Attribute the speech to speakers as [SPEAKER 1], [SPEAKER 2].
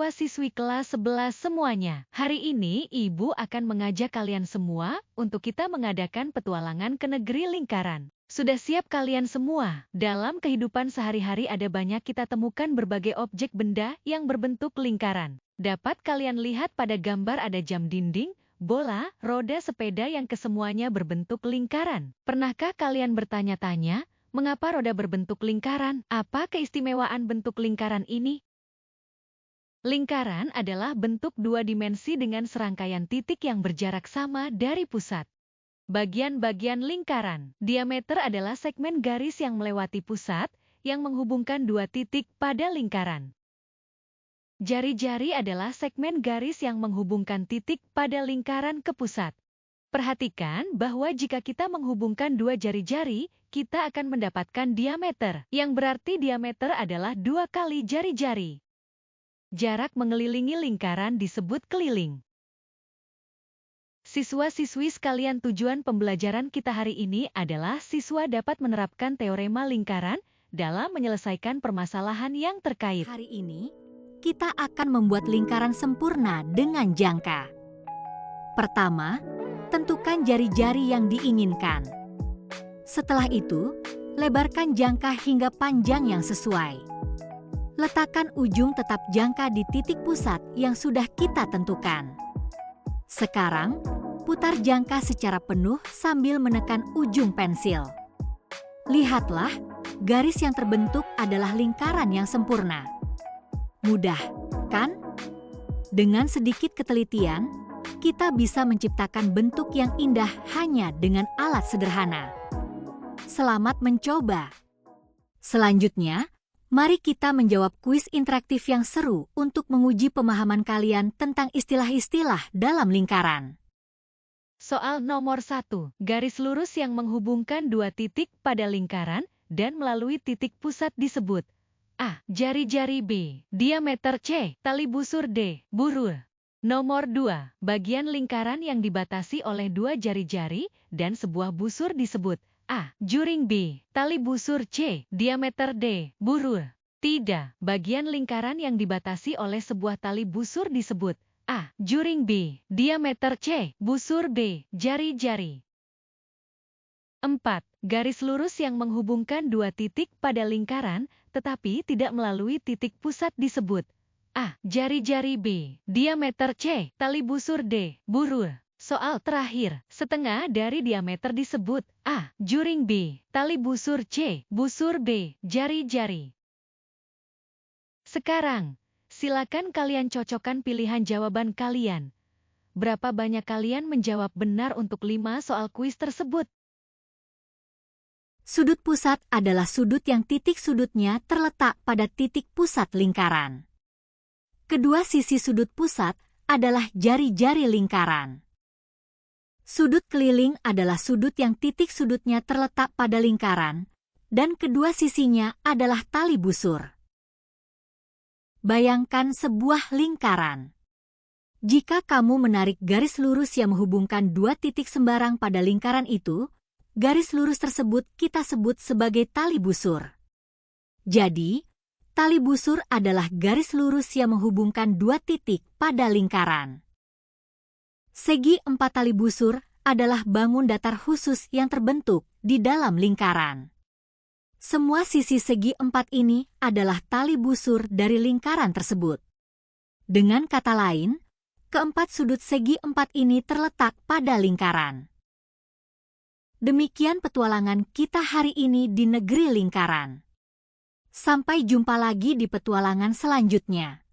[SPEAKER 1] siswa-siswi kelas 11 semuanya. Hari ini Ibu akan mengajak kalian semua untuk kita mengadakan petualangan ke negeri lingkaran. Sudah siap kalian semua? Dalam kehidupan sehari-hari ada banyak kita temukan berbagai objek benda yang berbentuk lingkaran. Dapat kalian lihat pada gambar ada jam dinding, bola, roda sepeda yang kesemuanya berbentuk lingkaran. Pernahkah kalian bertanya-tanya, mengapa roda berbentuk lingkaran? Apa keistimewaan bentuk lingkaran ini? Lingkaran adalah bentuk dua dimensi dengan serangkaian titik yang berjarak sama dari pusat. Bagian-bagian lingkaran. Diameter adalah segmen garis yang melewati pusat, yang menghubungkan dua titik pada lingkaran. Jari-jari adalah segmen garis yang menghubungkan titik pada lingkaran ke pusat. Perhatikan bahwa jika kita menghubungkan dua jari-jari, kita akan mendapatkan diameter, yang berarti diameter adalah 2 kali jari-jari. Jarak mengelilingi lingkaran disebut keliling. Siswa-siswi sekalian, tujuan pembelajaran kita hari ini adalah siswa dapat menerapkan teorema lingkaran dalam menyelesaikan permasalahan yang terkait.
[SPEAKER 2] Hari ini, kita akan membuat lingkaran sempurna dengan jangka. Pertama, tentukan jari-jari yang diinginkan. Setelah itu, lebarkan jangka hingga panjang yang sesuai. Letakkan ujung tetap jangka di titik pusat yang sudah kita tentukan. Sekarang, putar jangka secara penuh sambil menekan ujung pensil. Lihatlah, garis yang terbentuk adalah lingkaran yang sempurna. Mudah, kan? Dengan sedikit ketelitian, kita bisa menciptakan bentuk yang indah hanya dengan alat sederhana. Selamat mencoba! Selanjutnya, mari kita menjawab kuis interaktif yang seru untuk menguji pemahaman kalian tentang istilah-istilah dalam lingkaran.
[SPEAKER 1] Soal nomor 1. Garis lurus yang menghubungkan dua titik pada lingkaran dan melalui titik pusat disebut A. Jari-jari. B. Diameter. C. Tali busur. D. Burur. Nomor 2. Bagian lingkaran yang dibatasi oleh dua jari-jari dan sebuah busur disebut A. Juring. B. Tali busur. C. Diameter. D. Burur. Tidak. Bagian lingkaran yang dibatasi oleh sebuah tali busur disebut A. Juring. B. Diameter. C. Busur. B. Jari-jari. 4. Garis lurus yang menghubungkan dua titik pada lingkaran tetapi tidak melalui titik pusat disebut A. Jari-jari. B. Diameter. C. Tali busur. D. Burur. Soal terakhir, setengah dari diameter disebut A. Juring. B. Tali busur. C. Busur. B. Jari-jari. Sekarang, silakan kalian cocokkan pilihan jawaban kalian. Berapa banyak kalian menjawab benar untuk 5 soal kuis tersebut?
[SPEAKER 2] Sudut pusat adalah sudut yang titik sudutnya terletak pada titik pusat lingkaran. Kedua sisi sudut pusat adalah jari-jari lingkaran. Sudut keliling adalah sudut yang titik sudutnya terletak pada lingkaran, dan kedua sisinya adalah tali busur. Bayangkan sebuah lingkaran. Jika kamu menarik garis lurus yang menghubungkan dua titik sembarang pada lingkaran itu, garis lurus tersebut kita sebut sebagai tali busur. Jadi, tali busur adalah garis lurus yang menghubungkan dua titik pada lingkaran. Segi 4 tali busur adalah bangun datar khusus yang terbentuk di dalam lingkaran. Semua sisi segi 4 ini adalah tali busur dari lingkaran tersebut. Dengan kata lain, keempat sudut segi 4 ini terletak pada lingkaran. Demikian petualangan kita hari ini di negeri lingkaran. Sampai jumpa lagi di petualangan selanjutnya.